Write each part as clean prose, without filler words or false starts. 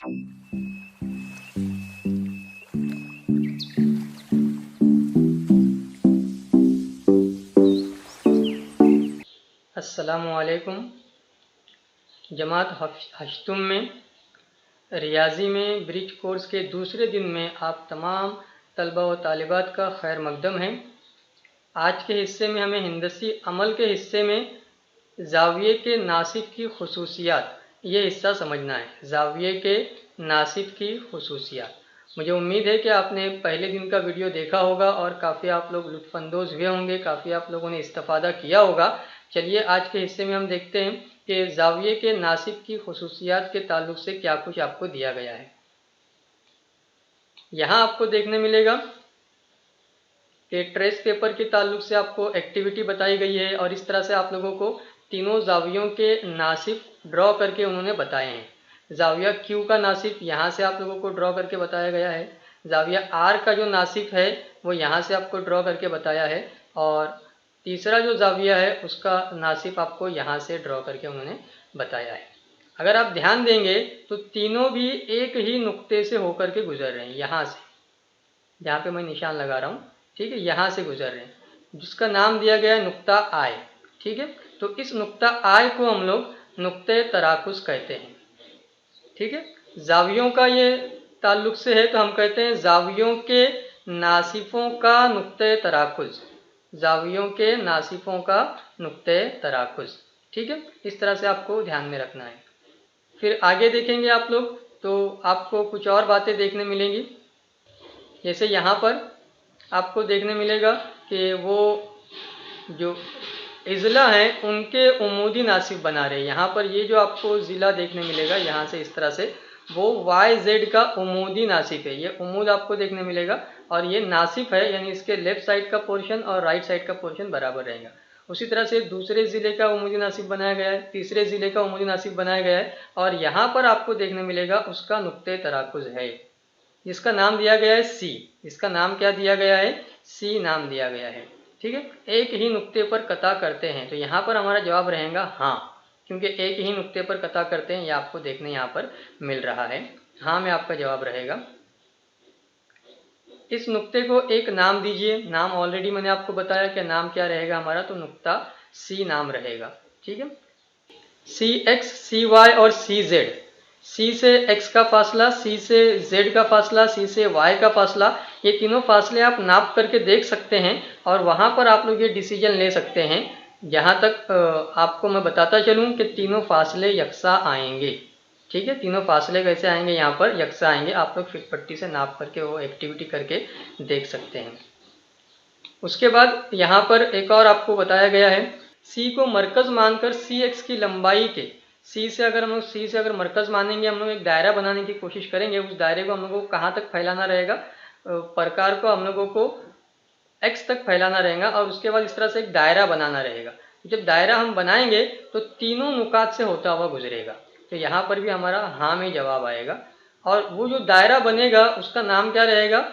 अस्सलामुअलैकुम। जमात हश्तुम में रियाजी में ब्रिज कोर्स के दूसरे दिन में आप तमाम तलबा व तालिबात का खैर मकदम है। आज के हिस्से में हमें हिंदसी अमल के हिस्से में ज़ाविये के नासिब की खुसूसियात, ये हिस्सा समझना है। ज़ाविये के नासिब की खुसूसियात। मुझे उम्मीद है कि आपने पहले दिन का वीडियो देखा होगा और काफ़ी आप लोग लुत्फ़अंदोज़ हुए होंगे, काफ़ी आप लोगों ने इस्तिफ़ादा किया होगा। चलिए आज के हिस्से में हम देखते हैं कि ज़ाविये के नासिब की खुसूसियात के ताल्लुक़ से क्या कुछ आपको दिया गया है। यहाँ आपको देखने मिलेगा कि ट्रेस पेपर के ताल्लुक़ से आपको एक्टिविटी बताई गई है और इस तरह से आप लोगों को तीनों ज़ावियों के नासिब ड्रॉ करके उन्होंने बताए हैं। ज़ाविया क्यू का नासिब यहाँ से आप लोगों को ड्रॉ करके बताया गया है। ज़ाविया आर का जो नासिब है वो यहाँ से आपको ड्रॉ करके बताया है और तीसरा जो ज़ाविया है उसका नासिब आपको यहाँ से ड्रॉ करके उन्होंने बताया है। अगर आप ध्यान देंगे तो तीनों भी एक ही नुक्ते से होकर के गुजर रहे हैं। यहाँ से, जहाँ पे मैं निशान लगा रहा हूँ, ठीक है, यहाँ से गुजर रहे हैं, जिसका नाम दिया गया है नुक्ता आय। ठीक है, तो इस नुक्ता आय को हम लोग नुक्ते तराकुस कहते हैं। ठीक है, ज़ावियों का ये ताल्लुक से है तो हम कहते हैं ज़ावियों के नासिफों का नुक्ते तराकुस। ज़ावियों के नासिफों का नुक्ते तराकुस। ठीक है, इस तरह से आपको ध्यान में रखना है। फिर आगे देखेंगे आप लोग तो आपको कुछ और बातें देखने मिलेंगी। जैसे यहाँ पर आपको देखने मिलेगा कि वो जो इज़ला हैं उनके उमूदी नासिब बना रहे हैं। यहाँ पर ये जो आपको ज़िला देखने मिलेगा यहाँ से इस तरह से, वो YZ का उमूदी नासिब है। ये उमूद आपको देखने मिलेगा और ये नासिब है, यानी इसके लेफ्ट साइड का पोर्शन और राइट साइड का पोर्शन बराबर रहेगा। उसी तरह से दूसरे ज़िले का उमूदी नासिब बनाया गया है, तीसरे ज़िले का उमूदी नासिब बनाया गया है और यहाँ पर आपको देखने मिलेगा उसका नुक्ते तराकुज़ है, जिसका नाम दिया गया है C। इसका नाम क्या दिया गया है? C नाम दिया गया है। ठीक है, एक ही नुक्ते पर कता करते हैं, तो यहाँ पर हमारा जवाब रहेगा हाँ, क्योंकि एक ही नुक्ते पर कता करते हैं, ये आपको देखने यहाँ पर मिल रहा है। हाँ में आपका जवाब रहेगा। इस नुक्ते को एक नाम दीजिए। नाम ऑलरेडी मैंने आपको बताया कि नाम क्या रहेगा हमारा, तो नुक्ता C नाम रहेगा। ठीक है, CX, CY और CZ। C से X का फासला, C से Z का फासला, C से Y का फासला, ये तीनों फासले आप नाप करके देख सकते हैं और वहाँ पर आप लोग ये डिसीजन ले सकते हैं। जहाँ तक आपको मैं बताता चलूँ कि तीनों फासले यकसा आएंगे। ठीक है, तीनों फासले कैसे आएंगे, यहाँ पर यकसा आएंगे। आप लोग फिट पट्टी से नाप करके वो एक्टिविटी करके देख सकते हैं। उसके बाद यहाँ पर एक और आपको बताया गया है, C को मरकज़ मानकर CX की लंबाई के, C से अगर मरकज़ मानेंगे, हम लोग एक दायरा बनाने की कोशिश करेंगे। उस दायरे को हम लोगों को कहाँ तक फैलाना रहेगा, प्रकार को हम लोगों को X तक फैलाना रहेगा और उसके बाद इस तरह से एक दायरा बनाना रहेगा। जब दायरा हम बनाएंगे तो तीनों नुकात से होता हुआ गुजरेगा, तो यहाँ पर भी हमारा हाँ में जवाब आएगा। और वो जो दायरा बनेगा उसका नाम क्या रहेगा?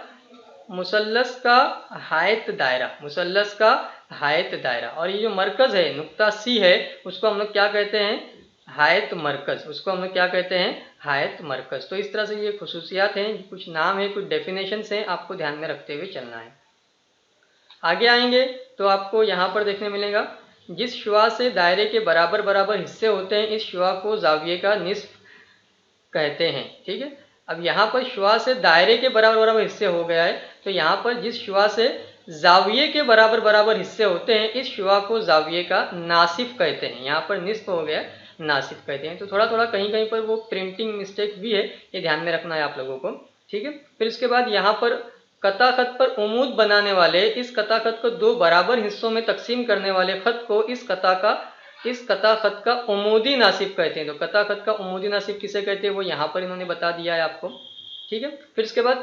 मुसल्लस का हायत दायरा, मुसल्लस का हायत दायरा। और ये जो मरकज़ है, नुक्ता C है, उसको हम लोग क्या कहते हैं? हायत मरकज़। उसको हम लोग क्या कहते हैं? हायत मरकज़। तो इस तरह से ये खुसूसियात हैं, कुछ नाम है, कुछ डेफिनेशंस हैं, आपको ध्यान में रखते हुए चलना है। आगे आएंगे तो आपको यहाँ पर देखने मिलेगा, जिस शुआ से दायरे के बराबर बराबर हिस्से होते हैं, इस शुआ को ज़ाविये का निस्फ कहते हैं। ठीक है, अब यहाँ पर शुआ से दायरे के बराबर बराबर हिस्से हो गया है, तो यहाँ पर जिस शुआ से ज़ाविये के बराबर बराबर हिस्से होते हैं, इस शुआ को ज़ाविये का नासिफ कहते हैं। यहाँ पर निस्फ हो गया, नासिफ कहते हैं। तो थोड़ा थोड़ा कहीं कहीं पर वो प्रिंटिंग मिस्टेक भी है, ये ध्यान में रखना है आप लोगों को। ठीक है, फिर उसके बाद यहाँ पर कता खत पर उमूद बनाने वाले, इस कता खत को दो बराबर हिस्सों में तकसीम करने वाले खत को इस कता खत का उमूदी नासिब कहते हैं। तो कता खत का उमूदी नासिब किसे कहते हैं वो यहाँ पर इन्होंने बता दिया है आपको। ठीक है, फिर इसके बाद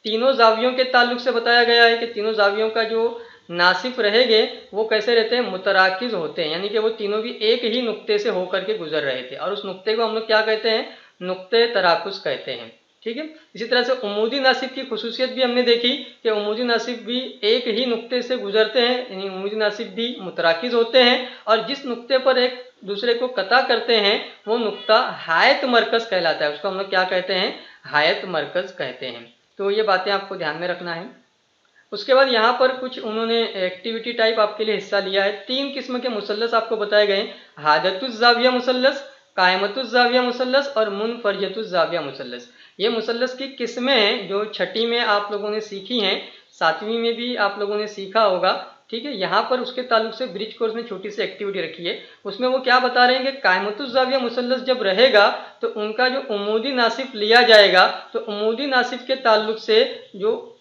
तीनों ज़ावियों के ताल्लुक से बताया गया है कि तीनों ज़ावियों का जो नासिब रहेंगे वो कैसे रहते हैं? मुतराकिज़ होते हैं, यानी कि वो तीनों भी एक ही नुक्ते से होकर के गुजर रहे थे और उस नुक्ते को हम लोग क्या कहते हैं? नुक्ते तराकुस कहते हैं। ठीक है। इसी तरह से उमूदी नासिब की खुसूसियत भी हमने देखी कि उमूदी नासिब भी एक ही नुक्ते से गुजरते हैं, यानी उमूदी नासिब भी मुतराकिज होते हैं, और जिस नुक्ते पर एक दूसरे को कता करते हैं वो नुक्ता हायत मरकज कहलाता है। उसको हम लोग क्या कहते हैं? हायत मरकज कहते हैं। तो ये बातें आपको ध्यान में रखना है। उसके बाद यहाँ पर कुछ उन्होंने एक्टिविटी टाइप आपके लिए हिस्सा लिया है। 3 किस्म के मुसल्लस आपको बताए गए, हादतुज़्ज़ाविया मुसल्लस, कायमतुज़्ज़ाविया मुसल्लस और मुनफरजतुज़्ज़ाविया मुसल्लस। ये मुसल्लस की किस्में हैं जो छठी में आप लोगों ने सीखी हैं, 7वीं में भी आप लोगों ने सीखा होगा, ठीक है। यहाँ पर उसके ताल्लुक से ब्रिज कोर्स में छोटी सी एक्टिविटी रखी है, उसमें वो क्या बता रहे हैं कि कायमतुज़्ज़ाविया मुसल्लस जब रहेगा तो उनका जो उमूदी नासिब लिया जाएगा, तो उमूदी नासिब के ताल्लुक से जो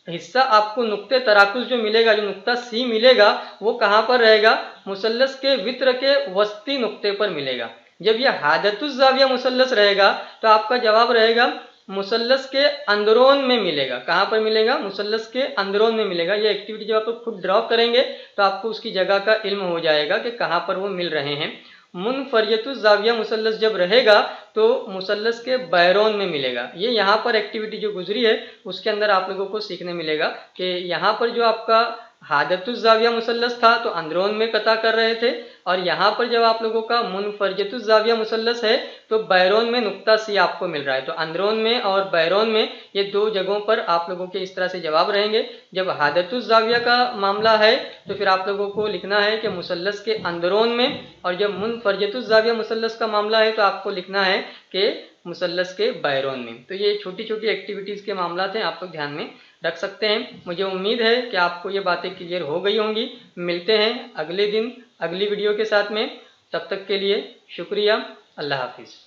हिस्सा आपको नुक्ते तराकुस जो मिलेगा, जो नुक्ता सी मिलेगा, वो कहाँ पर रहेगा? मुसल्लस के वित्र के वस्ती नुक्ते पर मिलेगा। जब यह हादतुज़्ज़ाविया मुसल्लस रहेगा तो आपका जवाब रहेगा मुसल्लस के अंदरोन में मिलेगा। कहाँ पर मिलेगा? मुसल्लस के अंदरोन में मिलेगा। ये एक्टिविटी जब आप खुद ड्रॉ करेंगे तो आपको उसकी जगह का इल्म हो जाएगा कि कहाँ पर वो मिल रहे हैं। मुनफरजतुज़्ज़ाविया मुसल्लस जब रहेगा तो मुसल्लस के बैरोन में मिलेगा। ये यहाँ पर एक्टिविटी जो गुजरी है उसके अंदर आप लोगों को सीखने मिलेगा कि यहाँ पर जो आपका हादतुज़्ज़ाविया मुसल्लस था तो अंदरोन में कता कर रहे थे, और यहाँ पर जब आप लोगों का मुनफरजतुज़्ज़ाविया मुसल्लस है तो बैरोन में नुक्ता सी आपको मिल रहा है। तो अंदरोन में और बैरोन में ये 2 जगहों पर आप लोगों के इस तरह से जवाब रहेंगे। जब हादतुज़्ज़ाविया का मामला है तो फिर आप लोगों को लिखना है कि मुसल्लस के अंदरोन में, और जब मुनफरजतुज़्ज़ाविया मुसल्लस का मामला है तो आपको लिखना है कि मुसल्लस के बैरोन में। तो ये छोटी छोटी एक्टिविटीज़ के मामला हैं, आप लोग ध्यान में रख सकते हैं। मुझे उम्मीद है कि आपको ये बातें क्लियर हो गई होंगी। मिलते हैं अगले दिन अगली वीडियो के साथ में, तब तक के लिए शुक्रिया। अल्लाह हाफिज़।